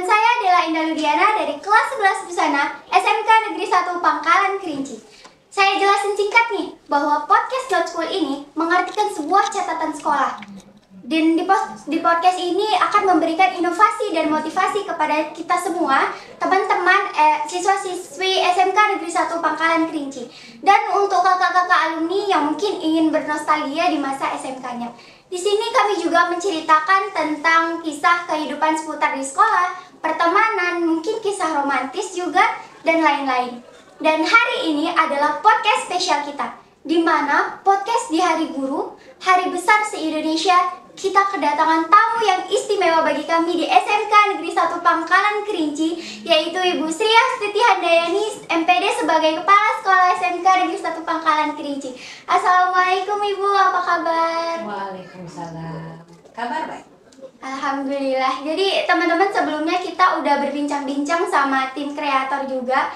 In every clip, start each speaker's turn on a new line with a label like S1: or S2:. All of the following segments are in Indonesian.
S1: Dengan saya adalah Indah Ludiana dari kelas 11 Busana SMK Negeri 1 Pangkalan Kerinci. Saya jelasin singkat nih, bahwa podcast Dot School ini mengartikan sebuah catatan sekolah. Dan di podcast ini akan memberikan inovasi dan motivasi kepada kita semua, teman-teman siswa-siswi SMK Negeri 1 Pangkalan Kerinci. Dan untuk kakak-kakak alumni yang mungkin ingin bernostalgia di masa SMK-nya. Di sini kami juga menceritakan tentang kisah kehidupan seputar di sekolah, pertemanan, mungkin kisah romantis juga, dan lain-lain. Dan hari ini adalah podcast spesial kita, di mana podcast di Hari Guru, Hari Besar se-Indonesia, kita kedatangan tamu yang istimewa bagi kami di SMK Negeri 1 Pangkalan Kerinci, yaitu Ibu Sri Astuti Handayani, MPD sebagai Kepala Sekolah SMK Negeri 1 Pangkalan Kerinci. Assalamualaikum Ibu, apa kabar?
S2: Waalaikumsalam. Kabar baik?
S1: Alhamdulillah. Jadi teman-teman, sebelumnya kita udah berbincang-bincang sama tim kreator juga.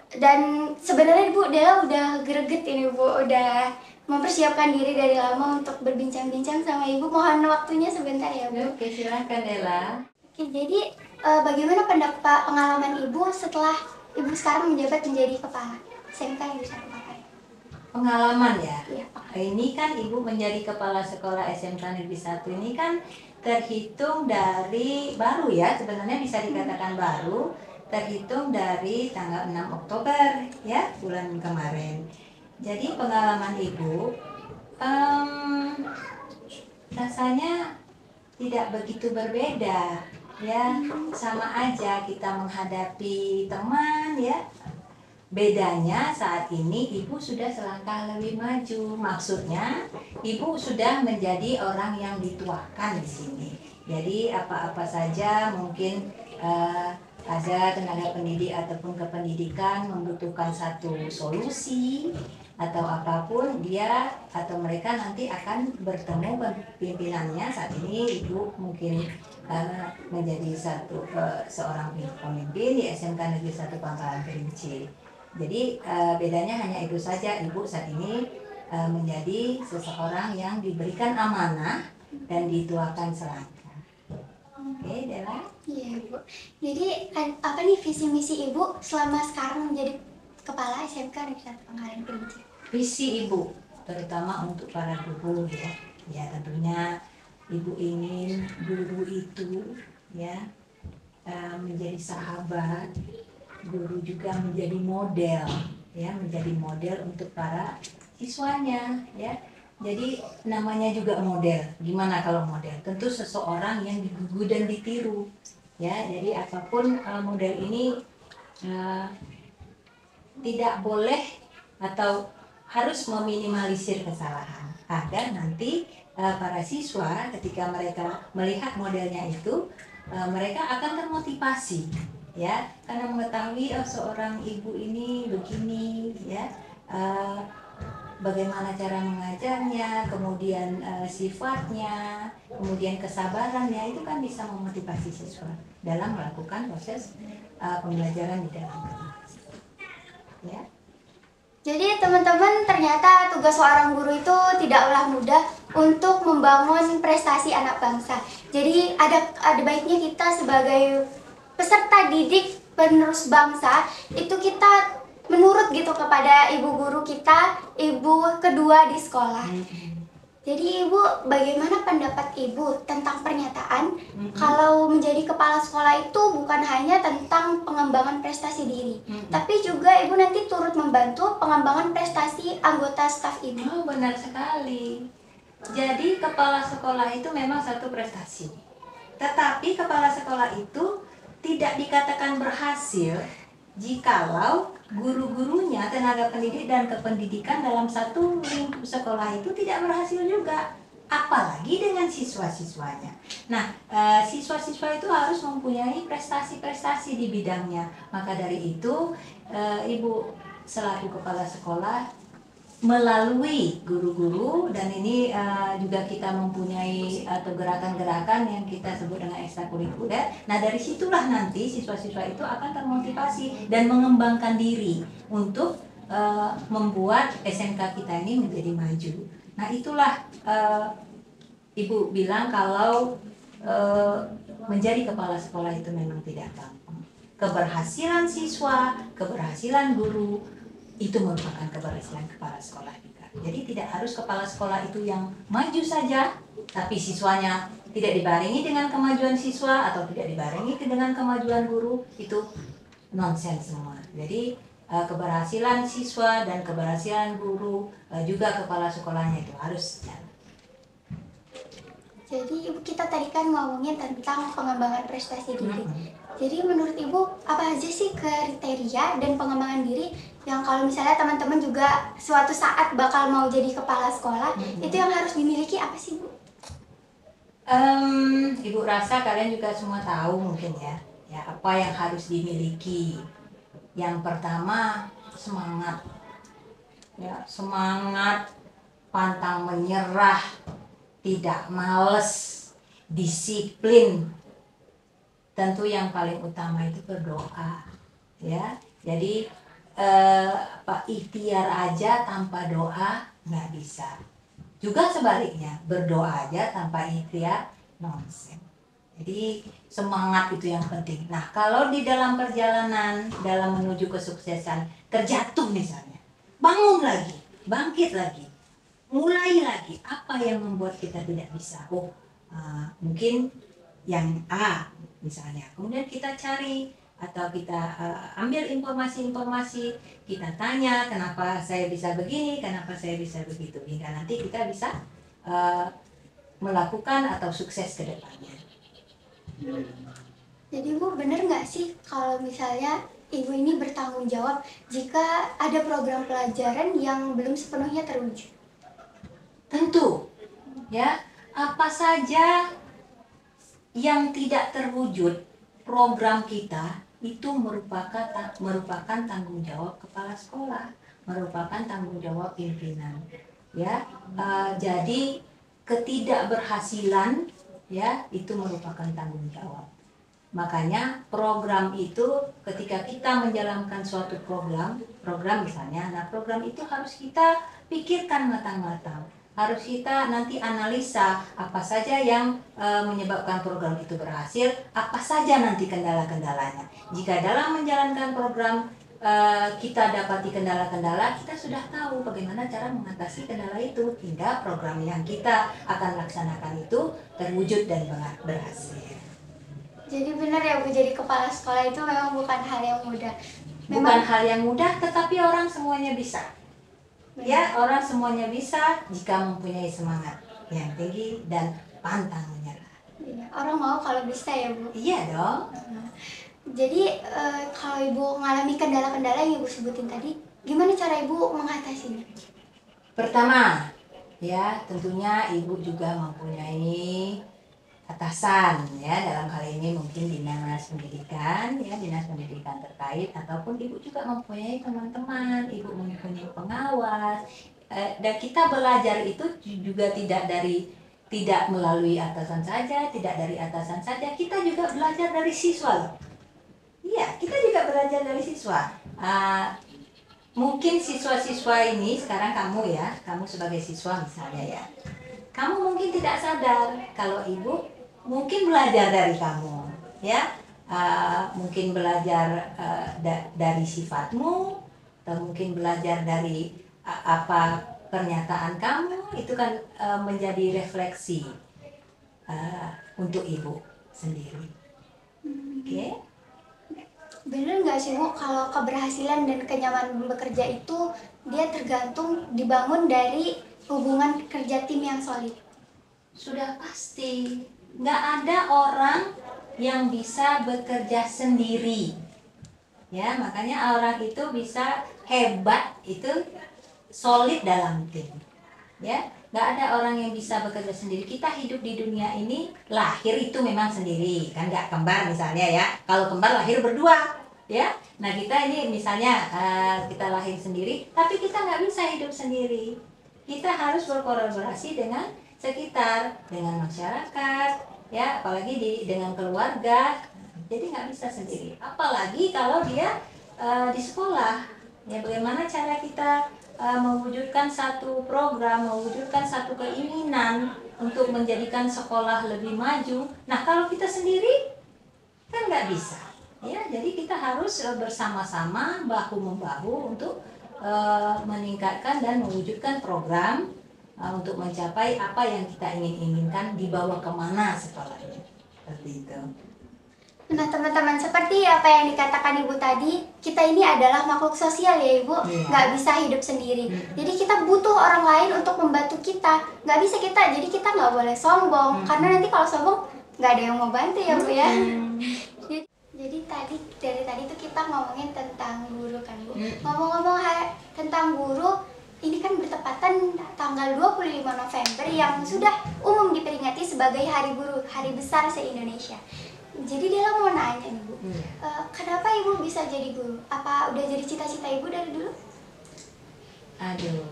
S1: Dan sebenarnya Bu Dela udah greget ini Bu, udah mempersiapkan diri dari lama untuk berbincang-bincang sama Ibu. Mohon waktunya sebentar ya Bu.
S2: Oke, silahkan Dela.
S1: Oke, jadi bagaimana pengalaman Ibu setelah Ibu sekarang menjabat menjadi kepala SMK Negeri 1 Pangkalan?
S2: Pengalaman ya?
S1: Iya, Pak.
S2: Ini kan Ibu menjadi kepala sekolah SMK Negeri 1 ini kan terhitung dari baru ya, sebenarnya bisa dikatakan baru, terhitung dari tanggal 6 Oktober ya, bulan kemarin. Jadi pengalaman Ibu rasanya tidak begitu berbeda ya, sama aja kita menghadapi teman ya. Bedanya saat ini Ibu sudah selangkah lebih maju. Maksudnya Ibu sudah menjadi orang yang dituakan di sini. Jadi apa-apa saja mungkin ada tenaga pendidik ataupun kependidikan membutuhkan satu solusi atau apapun, dia atau mereka nanti akan bertemu pimpinannya. Saat ini Ibu mungkin menjadi seorang pemimpin di SMK Negeri 1 Pangkalan Kerinci. Jadi bedanya hanya itu saja, Ibu saat ini menjadi seseorang yang diberikan amanah dan dituakan selangkah. Oke, Dela?
S1: Iya Bu. Jadi apa nih visi misi Ibu selama sekarang menjadi kepala SMK Negeri 1 Pangkalan Kerinci?
S2: Visi Ibu, terutama untuk para guru ya. Ya tentunya Ibu ingin guru itu ya menjadi sahabat, guru juga menjadi model ya, menjadi model untuk para siswanya ya. Jadi namanya juga model. Gimana kalau model? Tentu seseorang yang digugu dan ditiru ya. Jadi apapun model ini tidak boleh atau harus meminimalisir kesalahan agar nanti para siswa ketika mereka melihat modelnya itu mereka akan termotivasi ya, karena mengetahui seorang ibu ini begini ya, bagaimana cara mengajarnya, kemudian sifatnya, kemudian kesabarannya, itu kan bisa memotivasi siswa dalam melakukan proses pembelajaran di dalam kelas ya.
S1: Jadi teman-teman, ternyata tugas seorang guru itu tidaklah mudah untuk membangun prestasi anak bangsa. Jadi ada baiknya kita sebagai peserta didik penerus bangsa itu kita menurut gitu kepada ibu guru kita, ibu kedua di sekolah. Jadi Ibu, bagaimana pendapat Ibu tentang pernyataan kalau menjadi kepala sekolah itu bukan hanya tentang pengembangan prestasi diri, tapi juga Ibu nanti turut membantu pengembangan prestasi anggota staf Ibu?
S2: Oh, benar sekali. Jadi kepala sekolah itu memang satu prestasi. Tetapi kepala sekolah itu tidak dikatakan berhasil jikalau guru-gurunya, tenaga pendidik dan kependidikan dalam satu lingkup sekolah itu tidak berhasil juga, apalagi dengan siswa-siswanya. Nah, siswa-siswa itu harus mempunyai prestasi-prestasi di bidangnya. Maka dari itu, Ibu selaku kepala sekolah melalui guru-guru, dan ini juga kita mempunyai atau gerakan-gerakan yang kita sebut dengan ekstrakurikuler. Nah, dari situlah nanti siswa-siswa itu akan termotivasi dan mengembangkan diri untuk membuat SMK kita ini menjadi maju. Nah, itulah Ibu bilang kalau menjadi kepala sekolah itu memang tidak gampang. Keberhasilan siswa, keberhasilan guru itu merupakan keberhasilan kepala sekolah juga. Jadi tidak harus kepala sekolah itu yang maju saja, tapi siswanya tidak dibarengi dengan kemajuan siswa atau tidak dibarengi dengan kemajuan guru, itu nonsens semua. Jadi keberhasilan siswa dan keberhasilan guru juga kepala sekolahnya itu harus jalan.
S1: Jadi Ibu, kita tadi kan ngomongin tentang pengembangan prestasi diri. Jadi menurut Ibu, apa aja sih kriteria dan pengembangan diri yang kalau misalnya teman-teman juga suatu saat bakal mau jadi kepala sekolah, itu yang harus dimiliki apa sih, Bu?
S2: Ibu rasa kalian juga semua tahu mungkin ya apa yang harus dimiliki. Yang pertama, semangat. Ya, semangat, pantang menyerah, tidak males, disiplin. Tentu yang paling utama itu berdoa, ya. Jadi ikhtiar aja tanpa doa nggak bisa. Juga sebaliknya, berdoa aja tanpa ikhtiar nonsen. Jadi semangat itu yang penting. Nah, kalau di dalam perjalanan dalam menuju kesuksesan terjatuh misalnya, bangun lagi, bangkit lagi, mulai lagi. Apa yang membuat kita tidak bisa? Mungkin yang A misalnya. Kemudian kita cari atau kita ambil informasi-informasi, kita tanya kenapa saya bisa begini, kenapa saya bisa begitu, hingga nanti kita bisa melakukan atau sukses ke depannya.
S1: Jadi Bu, bener nggak sih kalau misalnya Ibu ini bertanggung jawab jika ada program pelajaran yang belum sepenuhnya terwujud?
S2: Tentu, ya, apa saja yang tidak terwujud program kita itu merupakan tanggung jawab kepala sekolah, merupakan tanggung jawab pimpinan, ya. Jadi ketidakberhasilan, ya, itu merupakan tanggung jawab. Makanya program itu ketika kita menjalankan suatu program misalnya, nah program itu harus kita pikirkan matang-matang. Harus kita nanti analisa apa saja yang menyebabkan program itu berhasil, apa saja nanti kendala-kendalanya. Jika dalam menjalankan program kita dapati kendala-kendala, kita sudah tahu bagaimana cara mengatasi kendala itu hingga program yang kita akan laksanakan itu terwujud dan berhasil.
S1: Jadi benar ya Bu, jadi kepala sekolah itu memang bukan hal yang mudah.
S2: Bukan hal yang mudah, tetapi orang semuanya bisa. Ya, orang semuanya bisa jika mempunyai semangat yang tinggi dan pantang menyerah.
S1: Iya, orang mau kalau bisa ya Bu.
S2: Iya dong.
S1: Jadi kalau Ibu mengalami kendala-kendala yang Ibu sebutin tadi, gimana cara Ibu mengatasinya?
S2: Pertama, ya tentunya Ibu juga mempunyai atasan, ya, dalam hal ini mungkin dinas pendidikan, ya, dinas pendidikan terkait, ataupun Ibu juga mempunyai teman-teman, Ibu mempunyai pengawas, dan kita belajar itu juga tidak melalui atasan saja, tidak dari atasan saja, kita juga belajar dari siswa loh. Iya, kita juga belajar dari siswa. Mungkin siswa-siswa ini sekarang kamu sebagai siswa misalnya, ya, kamu mungkin tidak sadar kalau Ibu mungkin belajar dari kamu, ya, mungkin belajar dari sifatmu, atau mungkin belajar dari apa pernyataan kamu, itu kan menjadi refleksi untuk Ibu sendiri. Oke?
S1: Bener nggak sih Bu, kalau keberhasilan dan kenyamanan bekerja itu dia tergantung dibangun dari hubungan kerja tim yang solid?
S2: Sudah pasti. Nggak ada orang yang bisa bekerja sendiri, ya, makanya orang itu bisa hebat itu solid dalam tim, ya. Nggak ada orang yang bisa bekerja sendiri. Kita hidup di dunia ini, lahir itu memang sendiri, kan, nggak kembar misalnya, ya. Kalau kembar lahir berdua, ya. Nah, kita ini misalnya kita lahir sendiri, tapi kita nggak bisa hidup sendiri. Kita harus berkolaborasi dengan sekitar, dengan masyarakat, ya, apalagi dengan keluarga. Jadi nggak bisa sendiri. Apalagi kalau dia di sekolah, ya, bagaimana cara kita mewujudkan satu program, mewujudkan satu keinginan, untuk menjadikan sekolah lebih maju. Nah, kalau kita sendiri kan nggak bisa, ya. Jadi kita harus bersama-sama bahu-membahu untuk meningkatkan dan mewujudkan program untuk mencapai apa yang kita inginkan, dibawa kemana sekolahnya, seperti itu.
S1: Nah teman-teman, seperti apa yang dikatakan Ibu tadi, kita ini adalah makhluk sosial ya Ibu, nggak bisa hidup sendiri. Jadi kita butuh orang lain untuk membantu kita, nggak bisa kita, jadi kita nggak boleh sombong, karena nanti kalau sombong nggak ada yang mau bantu ya Bu ya. Jadi dari tadi tuh kita ngomongin tentang guru kan Bu. Ngomong-ngomong tentang guru, ini kan bertepatan tanggal 25 November yang sudah umum diperingati sebagai Hari Guru, hari besar se-Indonesia. Jadi Dela mau nanya nih Bu, kenapa Ibu bisa jadi guru? Apa udah jadi cita-cita Ibu dari dulu?
S2: Aduh,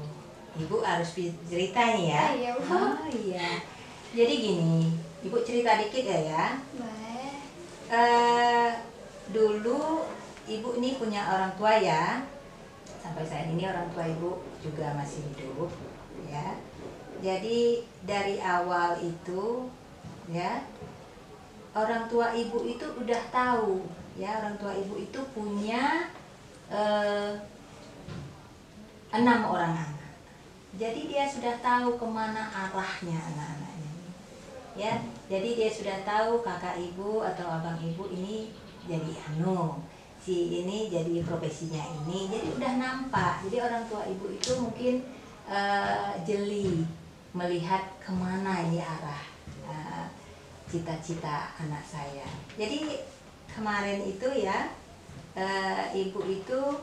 S2: Ibu harus cerita nih ya.
S1: Iya Bu.
S2: Oh iya. Jadi gini, Ibu cerita dikit ya.
S1: Boleh.
S2: Dulu Ibu ini punya orang tua ya. Sampai saat ini orang tua Ibu juga masih hidup ya. Jadi dari awal itu ya, orang tua Ibu itu udah tahu ya, orang tua Ibu itu punya 6 orang anak. Jadi dia sudah tahu kemana arahnya anak-anaknya ya. Jadi dia sudah tahu kakak Ibu atau abang Ibu ini jadi si ini jadi profesinya ini. Jadi udah nampak. Jadi orang tua Ibu itu mungkin jeli melihat kemana ini arah cita-cita anak saya. Jadi kemarin itu ya, Ibu itu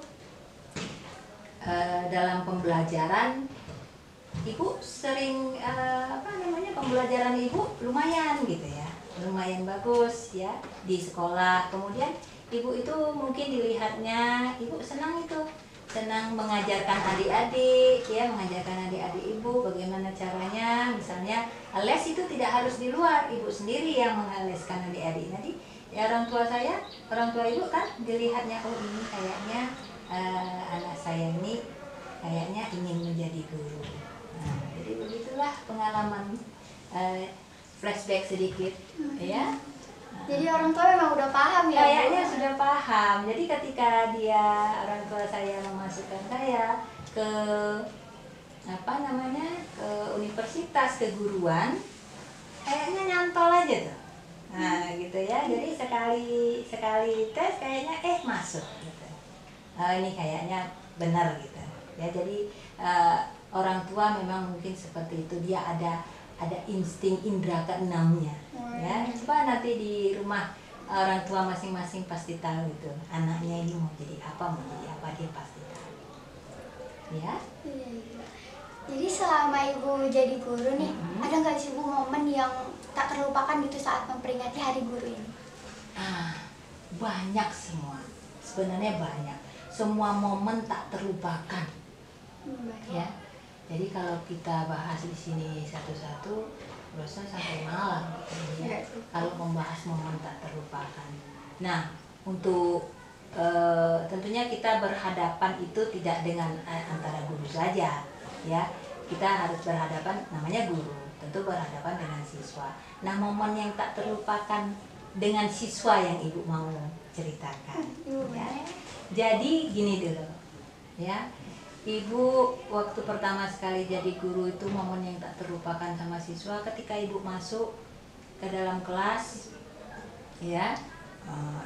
S2: dalam pembelajaran Ibu sering pembelajaran Ibu lumayan gitu ya, lumayan bagus ya di sekolah. Kemudian Ibu itu mungkin dilihatnya Ibu senang mengajarkan adik-adik ya, mengajarkan adik-adik Ibu bagaimana caranya. Misalnya les itu tidak harus di luar, Ibu sendiri yang mengaleskan adik-adik. Nanti ya orang tua Ibu kan dilihatnya, oh ini kayaknya anak saya ini kayaknya ingin menjadi guru. Nah, jadi begitulah pengalaman, flashback sedikit ya.
S1: Jadi orang tua memang udah paham ya?
S2: Kayaknya sudah paham. Jadi ketika orang tua saya memasukkan saya ke ke universitas keguruan, kayaknya nyantol aja tuh. Nah gitu ya. Jadi sekali tes kayaknya masuk gitu. Ini kayaknya benar gitu. Ya jadi orang tua memang mungkin seperti itu, dia ada insting indera keenamnya. Ya, coba nanti di rumah orang tua masing-masing pasti tahu itu anaknya ini mau jadi apa dia pasti tahu. Ya.
S1: Iya. Jadi selama Ibu jadi guru nih, ada nggak sih Bu momen yang tak terlupakan gitu saat memperingati Hari Guru ini?
S2: Banyak semua. Sebenarnya banyak. Semua momen tak terlupakan. Ya. Jadi kalau kita bahas di sini satu-satu, terusnya sampai malam gitu ya. Kalau membahas momen tak terlupakan. Nah, untuk tentunya kita berhadapan itu tidak dengan antara guru saja, ya. Kita harus berhadapan, namanya guru, tentu berhadapan dengan siswa. Nah, momen yang tak terlupakan dengan siswa yang Ibu mau ceritakan. Ya. Jadi gini dulu, ya. Ibu waktu pertama sekali jadi guru itu momen yang tak terlupakan sama siswa ketika Ibu masuk ke dalam kelas ya.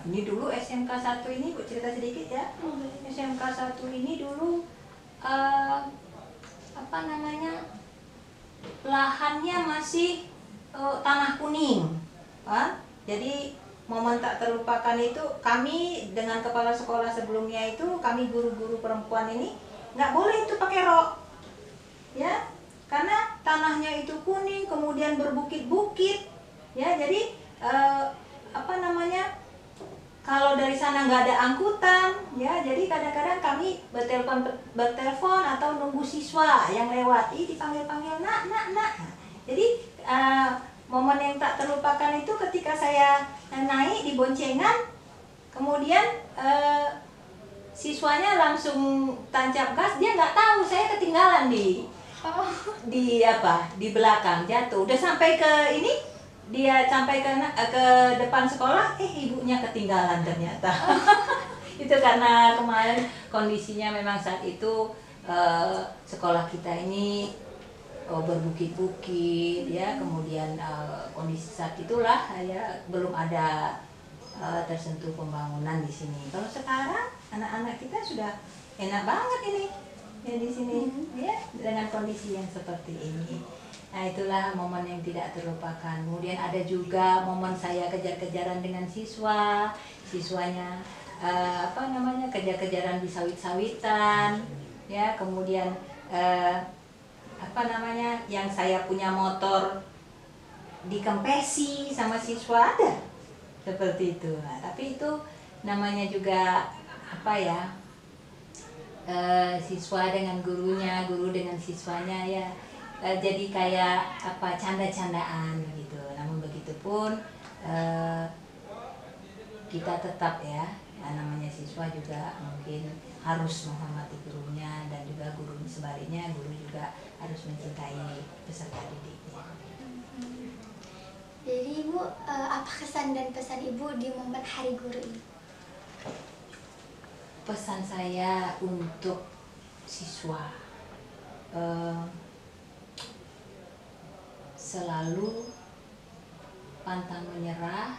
S2: Ini dulu SMK 1 ini Bu cerita sedikit ya. SMK 1 ini dulu lahannya masih tanah kuning. Jadi momen tak terlupakan itu kami dengan kepala sekolah sebelumnya itu, kami guru-guru perempuan ini nggak boleh itu pakai rok ya, karena tanahnya itu kuning kemudian berbukit-bukit ya. Jadi kalau dari sana nggak ada angkutan ya, jadi kadang-kadang kami bertelepon atau nunggu siswa yang lewat, dipanggil-panggil nak. Jadi momen yang tak terlupakan itu ketika saya naik di boncengan, kemudian siswanya langsung tancap gas, dia nggak tahu saya ketinggalan di
S1: Oh.
S2: di belakang jatuh. Udah sampai ke ini, dia sampai ke depan sekolah, ibunya ketinggalan ternyata. Itu karena kemarin kondisinya memang saat itu sekolah kita ini berbukit-bukit ya, kemudian kondisi saat itulah ya belum ada tersentuh pembangunan di sini. Kalau sekarang anak-anak kita sudah enak banget ini ya di sini ya, dengan kondisi yang seperti ini. Nah, itulah momen yang tidak terlupakan. Kemudian ada juga momen saya kejar-kejaran dengan siswanya kejar-kejaran di sawit-sawitan ya, kemudian yang saya punya motor dikempesi sama siswa, ada seperti itu. Nah, tapi itu namanya juga siswa dengan gurunya, guru dengan siswanya ya, jadi kayak canda-candaan gitu. Namun begitupun kita tetap ya, namanya siswa juga mungkin harus menghormati gurunya, dan juga guru sebaliknya, guru juga harus mencintai peserta didiknya.
S1: Jadi Ibu, apa kesan dan pesan Ibu di momen Hari Guru ini?
S2: Pesan saya untuk siswa, selalu pantang menyerah,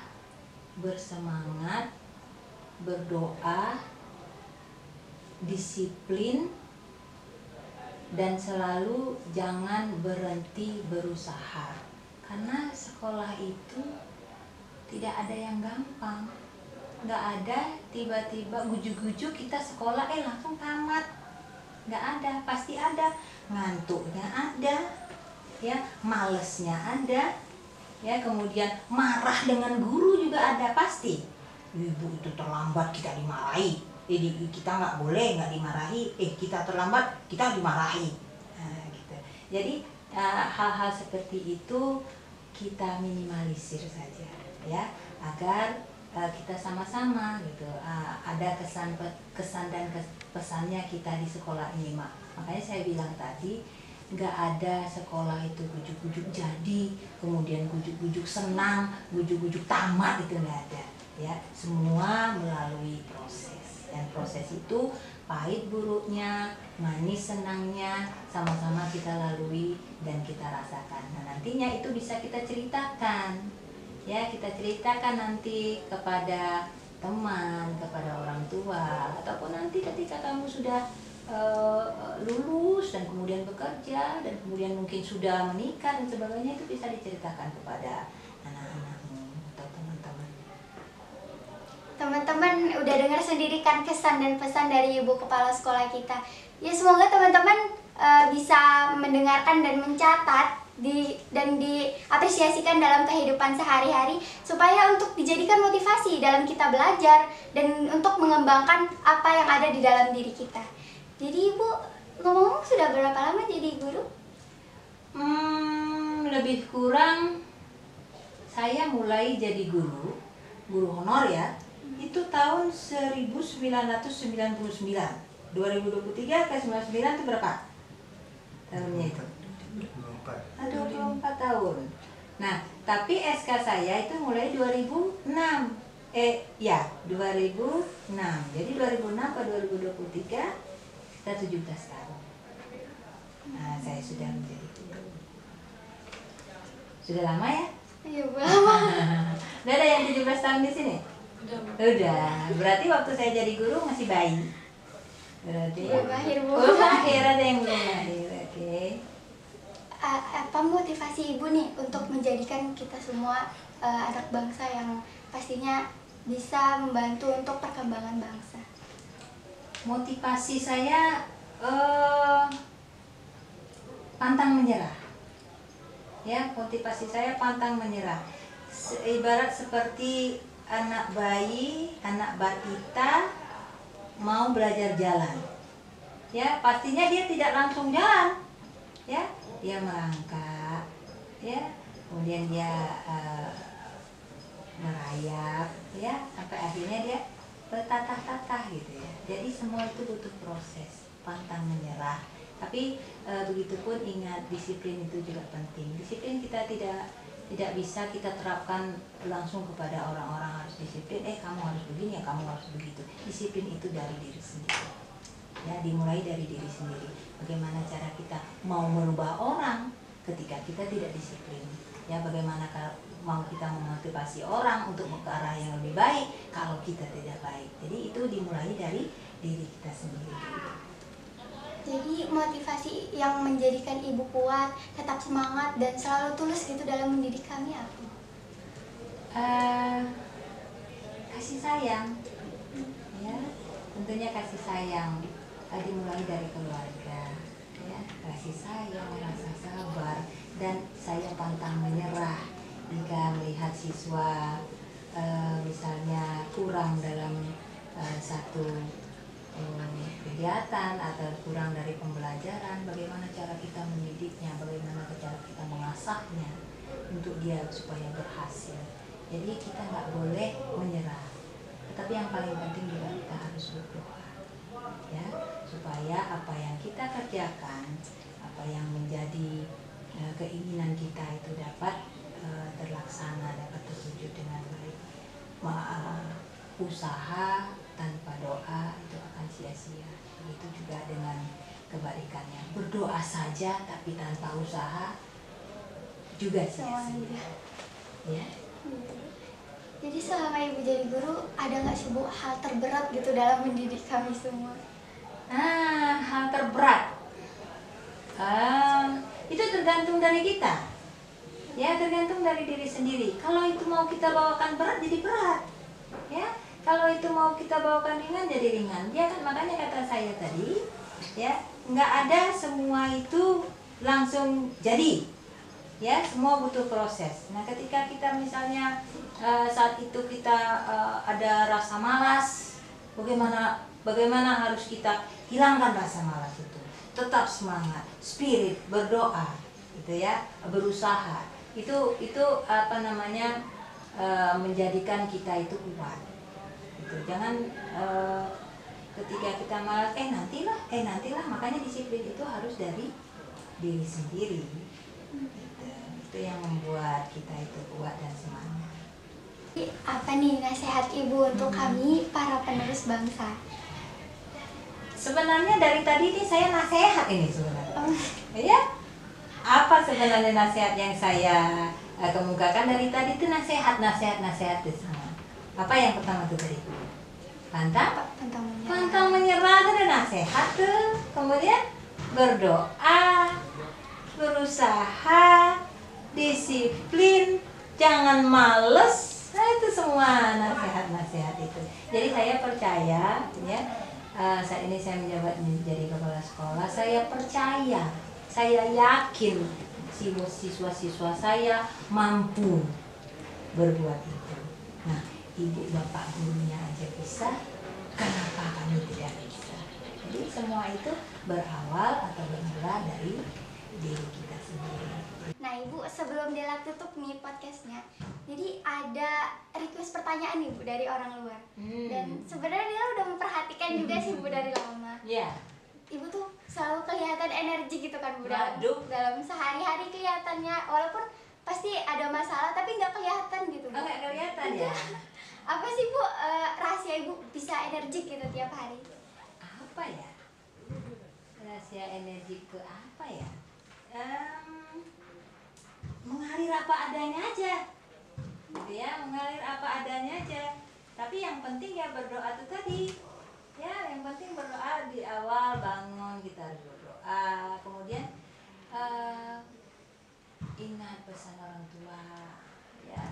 S2: bersemangat, berdoa, disiplin, dan selalu jangan berhenti berusaha. Karena sekolah itu tidak ada yang gampang. Nggak ada tiba-tiba gujuk-gujuk kita sekolah langsung tamat. Nggak ada, pasti ada ngantuknya, ada ya, malesnya ada ya, kemudian marah dengan guru juga ada pasti. Ibu itu terlambat, kita dimarahi. Jadi kita nggak boleh nggak dimarahi, kita terlambat kita dimarahi. Nah, gitu. Jadi hal-hal seperti itu kita minimalisir saja ya, agar kita sama-sama gitu ada kesan dan pesannya kita di sekolah ini, Mak. Makanya saya bilang tadi, nggak ada sekolah itu gujuk-gujuk jadi, kemudian gujuk-gujuk senang, gujuk-gujuk tamat, itu nggak ada ya. Semua melalui proses, dan proses itu pahit buruknya, manis senangnya sama-sama kita lalui dan kita rasakan. Nah, nantinya itu bisa kita ceritakan ya, kita ceritakan nanti kepada teman, kepada orang tua, ataupun nanti ketika kamu sudah lulus dan kemudian bekerja dan kemudian mungkin sudah menikah dan sebagainya, itu bisa diceritakan kepada anak-anakmu atau teman-teman.
S1: Teman-teman udah dengar sendiri kan kesan dan pesan dari Ibu Kepala Sekolah kita. Ya, semoga teman-teman bisa mendengarkan dan mencatat dan diapresiasikan dalam kehidupan sehari-hari, supaya untuk dijadikan motivasi dalam kita belajar dan untuk mengembangkan apa yang ada di dalam diri kita. Jadi Ibu, ngomong-ngomong sudah berapa lama jadi guru?
S2: Lebih kurang saya mulai jadi guru honor ya, itu tahun 1999. 2023 ke 99 itu berapa tahunnya itu? 24 tahun. Nah, tapi SK saya itu mulai 2006. 2006. Jadi 2006 ke 2023 kita 17 tahun. Nah, saya sudah menjadi guru. Sudah lama ya?
S1: Iya, lama.
S2: Udah ada yang 17 tahun di sini? Udah. Berarti waktu saya jadi guru masih bayi. Berarti
S1: belum lahir, Bu.
S2: Belum lahir, ada yang belum lahir. Oke.
S1: Apa motivasi Ibu nih untuk menjadikan kita semua anak bangsa yang pastinya bisa membantu untuk perkembangan bangsa?
S2: Motivasi saya pantang menyerah. Ya, motivasi saya pantang menyerah. Ibarat seperti anak bayi, anak balita mau belajar jalan. Ya, pastinya dia tidak langsung jalan. Ya, dia merangkak, ya, kemudian dia merayap, ya, sampai akhirnya dia bertatah-tatah gitu ya. Jadi semua itu butuh proses, pantang menyerah. Tapi begitupun ingat disiplin itu juga penting. Disiplin kita tidak bisa kita terapkan langsung kepada orang-orang harus disiplin. Kamu harus begini ya, kamu harus begitu. Disiplin itu dari diri sendiri. Ya, dimulai dari diri sendiri. Bagaimana cara kita mau merubah orang ketika kita tidak disiplin? Ya, bagaimana mau kita memotivasi orang untuk ke arah yang lebih baik kalau kita tidak baik. Jadi itu dimulai dari diri kita sendiri.
S1: Jadi motivasi yang menjadikan ibu kuat, tetap semangat dan selalu tulus gitu dalam mendidik kami apa?
S2: Kasih sayang, ya, tentunya kasih sayang. Dimulai dari keluarga, ya, kasih sayang, rasa sabar, dan saya pantang menyerah jika melihat siswa misalnya kurang dalam satu kegiatan atau kurang dari pembelajaran. Bagaimana cara kita mendidiknya, bagaimana cara kita mengasahnya untuk dia supaya berhasil. Jadi kita nggak boleh menyerah, tetapi yang paling penting juga kita harus berdoa, ya, supaya apa yang kita kerjakan, apa yang menjadi keinginan kita itu dapat terlaksana, dapat terwujud dengan baik. Usaha tanpa doa itu akan sia-sia. Begitu juga dengan kebalikannya. Berdoa saja tapi tanpa usaha juga sia-sia. Ya.
S1: Jadi selama ibu jadi guru, ada nggak sih Bu hal terberat gitu dalam mendidik kami semua?
S2: Hal terberat itu tergantung dari kita. Ya, tergantung dari diri sendiri. Kalau itu mau kita bawakan berat, jadi berat. Ya, kalau itu mau kita bawakan ringan, jadi ringan. Ya kan, makanya kata saya tadi, ya, nggak ada semua itu langsung jadi. Ya, semua butuh proses. Nah, ketika kita misalnya saat itu kita ada rasa malas, bagaimana harus kita hilangkan rasa malas itu? Tetap semangat, spirit, berdoa, gitu ya, berusaha. Itu apa namanya, menjadikan kita itu kuat. Gitu. Jangan ketika kita malas, nantilah. Makanya disiplin itu harus dari diri sendiri. Itu yang membuat kita itu kuat dan semangat.
S1: Apa nih nasihat ibu untuk kami para penerus bangsa?
S2: Sebenarnya dari tadi ini saya nasihat ini sebenarnya. Ya, apa sebenarnya nasihat yang saya kemukakan dari tadi itu nasihat di sana. Apa yang pertama itu tadi? Pantang menyerah itu ada nasihat tuh. Kemudian berdoa, berusaha, disiplin, jangan males. Nah, itu semua nasihat itu. Jadi saya percaya, ya, saat ini saya menjabat menjadi kepala sekolah. Saya percaya, saya yakin siswa-siswa saya mampu berbuat itu. Nah, ibu bapak gurunya aja bisa, kenapa kami tidak bisa? Jadi semua itu berawal atau bermula dari diri kita sendiri.
S1: Nah ibu, sebelum Dela tutup nih podcastnya, jadi ada request pertanyaan nih Bu dari orang luar. Dan sebenarnya Dela udah memperhatikan juga sih Bu dari lama.
S2: Iya.
S1: Ibu tuh selalu kelihatan energi gitu kan Bu, dalam sehari-hari kelihatannya, walaupun pasti ada masalah tapi nggak kelihatan gitu Bu.
S2: Nggak kelihatan ya?
S1: Apa sih Bu rahasia ibu bisa energik gitu tiap hari?
S2: Apa ya? Rahasia energi ke apa ya? Mengalir apa adanya aja, gitu ya, mengalir apa adanya aja. Tapi yang penting ya berdoa itu tadi, ya, yang penting berdoa di awal bangun kita harus berdoa. Kemudian ingat pesan orang tua, ya,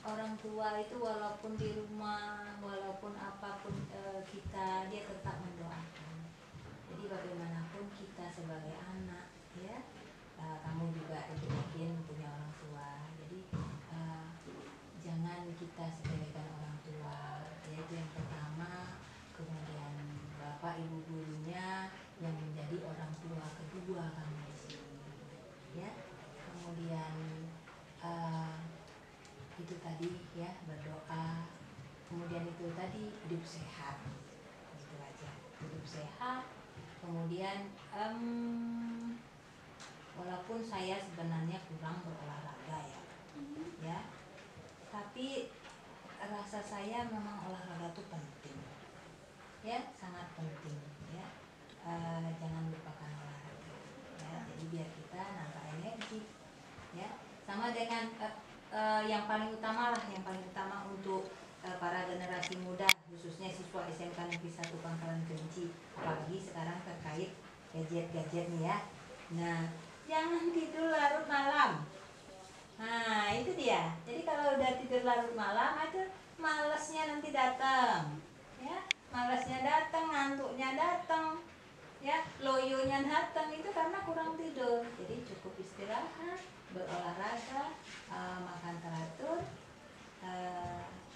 S2: orang tua itu walaupun di rumah, walaupun apapun kita, dia tetap mendoakan. Jadi bagaimanapun kita sebagai anak, ya. Kamu juga mungkin punya orang tua, jadi jangan kita sepelekan orang tua, yaitu yang pertama. Kemudian bapak ibu gurunya yang menjadi orang tua kedua kamu di sini, ya. Kemudian itu tadi, ya, berdoa. Kemudian itu tadi hidup kemudian walaupun saya sebenarnya kurang berolahraga ya, tapi rasa saya memang olahraga itu penting, ya sangat penting ya. Jangan lupakan olahraga ya, jadi biar kita nambah energi ya. Sama dengan yang paling utama untuk para generasi muda, khususnya siswa SMK Negeri 1 Pangkalan Kerinci, apalagi sekarang terkait gadget nih ya. Nah, jangan tidur larut malam. Nah, itu dia. Jadi kalau udah tidur larut malam, itu malesnya nanti datang. Ya, malesnya datang, ngantuknya datang. Ya, loyonya datang, itu karena kurang tidur. Jadi cukup istirahat, berolahraga, makan teratur,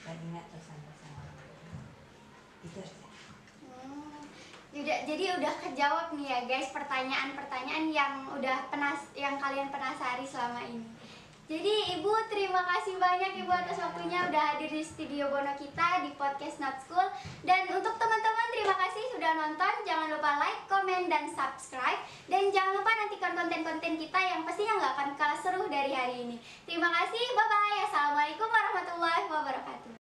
S2: dan ingat pesan-pesan. Itu saja.
S1: Jadi udah kejawab nih ya guys pertanyaan-pertanyaan yang kalian penasari selama ini. Jadi Ibu terima kasih banyak Ibu atas waktunya udah hadir di studio Bono kita di podcast Not School. Dan untuk teman-teman terima kasih sudah nonton. Jangan lupa like, komen, dan subscribe. Dan jangan lupa nantikan konten-konten kita yang pastinya nggak akan kalah seru dari hari ini. Terima kasih, bye-bye. Assalamualaikum warahmatullahi wabarakatuh.